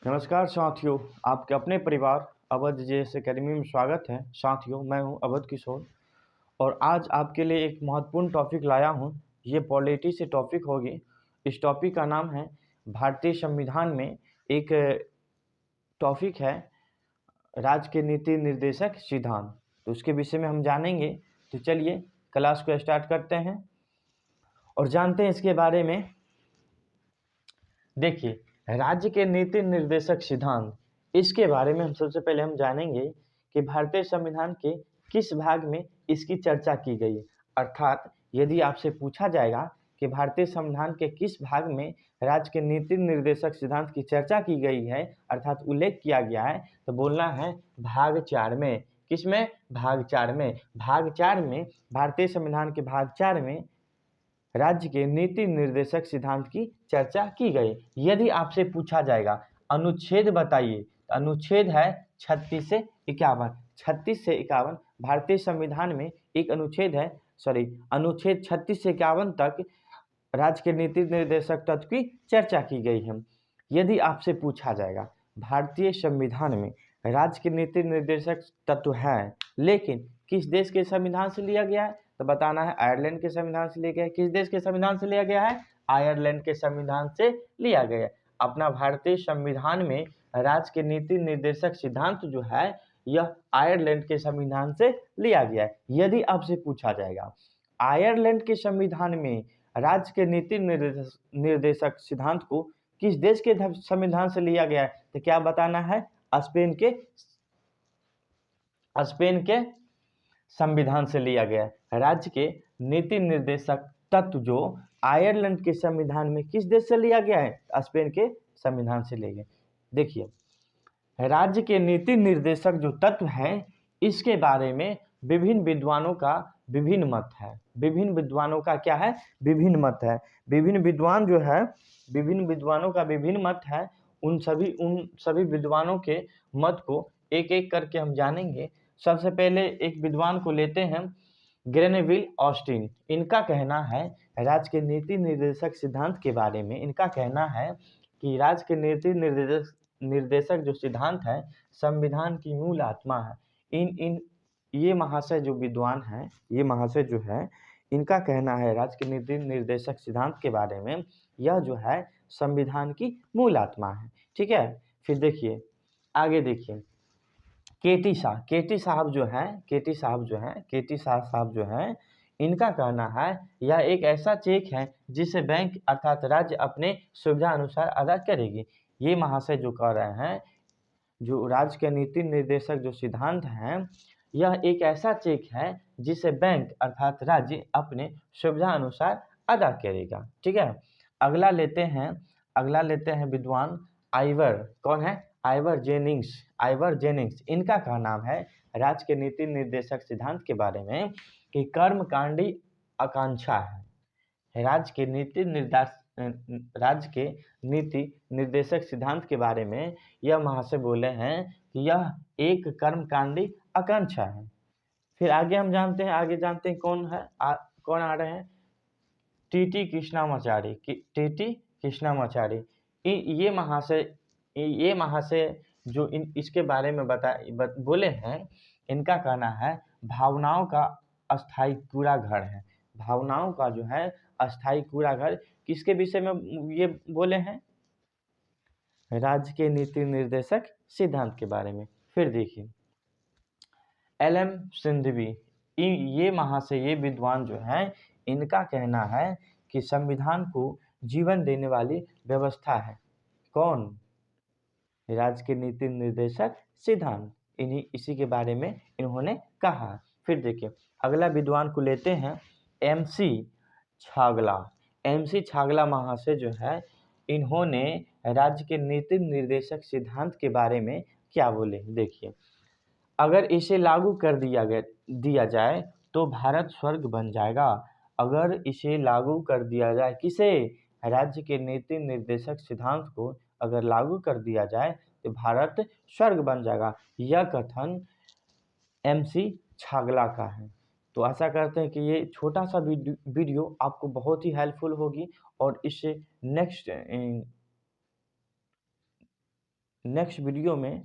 नमस्कार साथियों, आपके अपने परिवार अवध जेएस एकेडमी में स्वागत है। साथियों, मैं हूं अवध किशोर और आज आपके लिए एक महत्वपूर्ण टॉपिक लाया हूं। ये पॉलिटी से टॉपिक होगी। इस टॉपिक का नाम है भारतीय संविधान में एक टॉपिक है राज्य के नीति निर्देशक सिद्धांत। तो उसके विषय में हम जानेंगे। तो चलिए क्लास को स्टार्ट करते हैं और जानते हैं इसके बारे में। देखिए, राज्य के नीति निर्देशक सिद्धांत, इसके बारे में हम सबसे पहले हम जानेंगे कि भारतीय संविधान के किस भाग में इसकी चर्चा की गई है। अर्थात यदि आपसे पूछा जाएगा कि भारतीय संविधान के किस भाग में राज्य के नीति निर्देशक सिद्धांत की चर्चा की गई है, अर्थात उल्लेख किया गया है, तो बोलना है भाग 4 में। किसमें? भाग 4 में। भाग 4 में, भारतीय संविधान के भाग 4 में राज्य के नीति निर्देशक सिद्धांत की चर्चा की गई। यदि आपसे पूछा जाएगा अनुच्छेद बताइए, तो अनुच्छेद है 36 से 51। 36 से 51 भारतीय संविधान में एक अनुच्छेद है, अनुच्छेद 36 से 51 तक राज्य के नीति निर्देशक तत्व की चर्चा की गई है। यदि आपसे पूछा जाएगा भारतीय संविधान में राज्य के नीति निर्देशक तत्व है, लेकिन किस देश के संविधान से लिया गया है, तो बताना है आयरलैंड के संविधान से लिया गया है। किस देश के संविधान से लिया गया है? आयरलैंड के संविधान से लिया गया है। अपना भारतीय संविधान में राज्य के नीति निर्देशक सिद्धांत जो है, यह आयरलैंड के संविधान से लिया गया है। यदि आपसे पूछा जाएगा आयरलैंड के संविधान में राज्य के नीति निर्देशक सिद्धांत को किस देश के संविधान से लिया गया है, तो क्या बताना है? स्पेन के संविधान से लिया गया है। राज्य के नीति निर्देशक तत्व जो आयरलैंड के संविधान में किस देश से लिया गया है? स्पेन के संविधान से लिया गया। देखिए, राज्य के नीति निर्देशक जो तत्व है, इसके बारे में विभिन्न विद्वानों का विभिन्न मत है। विभिन्न विद्वानों का क्या है? विभिन्न मत है। विभिन्न विद्वान जो है, विभिन्न विद्वानों का विभिन्न मत है। उन सभी विद्वानों के मत को एक एक करके हम जानेंगे। सबसे पहले एक विद्वान को लेते हैं, ग्रेनेविल ऑस्टिन। इनका कहना है राज्य के नीति निर्देशक सिद्धांत के बारे में, इनका कहना है कि राज्य के नीति निर्देशक जो सिद्धांत है, संविधान की मूल आत्मा है। ये महाशय जो विद्वान हैं, ये महाशय जो है, इनका कहना है राज्य के नीति निर्देशक सिद्धांत के बारे में, यह जो है संविधान की मूल आत्मा है। ठीक है। फिर देखिए, आगे देखिए, केटी साहब जो हैं, इनका कहना है यह एक ऐसा चेक है जिसे बैंक अर्थात राज्य अपने सुविधा अनुसार अदा करेगी। ये महाशय जो कह रहे हैं, जो राज्य के नीति निर्देशक जो सिद्धांत हैं, यह एक ऐसा चेक है जिसे बैंक अर्थात राज्य अपने सुविधा अनुसार अदा करेगा। ठीक है। अगला लेते हैं विद्वान आइवर। कौन है? Ivor Jennings. इनका क्या नाम है राज्य के नीति निर्देशक सिद्धांत के बारे में कि कर्मकांडी आकांक्षा है। राज्य के नीति निर्देशक सिद्धांत के बारे में यह महाशय बोले हैं कि यह एक कर्मकांडी आकांक्षा है। फिर आगे हम जानते हैं कौन आ रहे हैं? टीटी कृष्णामाचारी। ये महाशय जो इसके बारे में बोले हैं, इनका कहना है भावनाओं का अस्थायी कूड़ा घर है। भावनाओं का जो है अस्थायी कूड़ा घर किसके विषय में ये बोले हैं? राज्य के नीति निर्देशक सिद्धांत के बारे में। फिर देखिए, एल.एम. सिंघवी, ये विद्वान जो हैं, इनका कहना है कि संविधान को जीवन देने वाली व्यवस्था है। कौन? राज्य के नीति निर्देशक सिद्धांत। इसी के बारे में इन्होंने कहा। फिर देखिए, अगला विद्वान को लेते हैं, एम.सी. छागला महाशय जो है, इन्होंने राज्य के नीति निर्देशक सिद्धांत के बारे में क्या बोले? देखिए, अगर इसे लागू कर दिया जाए तो भारत स्वर्ग बन जाएगा। अगर इसे लागू कर दिया जाए, किसे? राज्य के नीति निर्देशक सिद्धांत को अगर लागू कर दिया जाए तो भारत स्वर्ग बन जाएगा। यह कथन एम.सी. छागला का है। तो आशा करते हैं कि ये छोटा सा वीडियो आपको बहुत ही हेल्पफुल होगी और इससे नेक्स्ट वीडियो में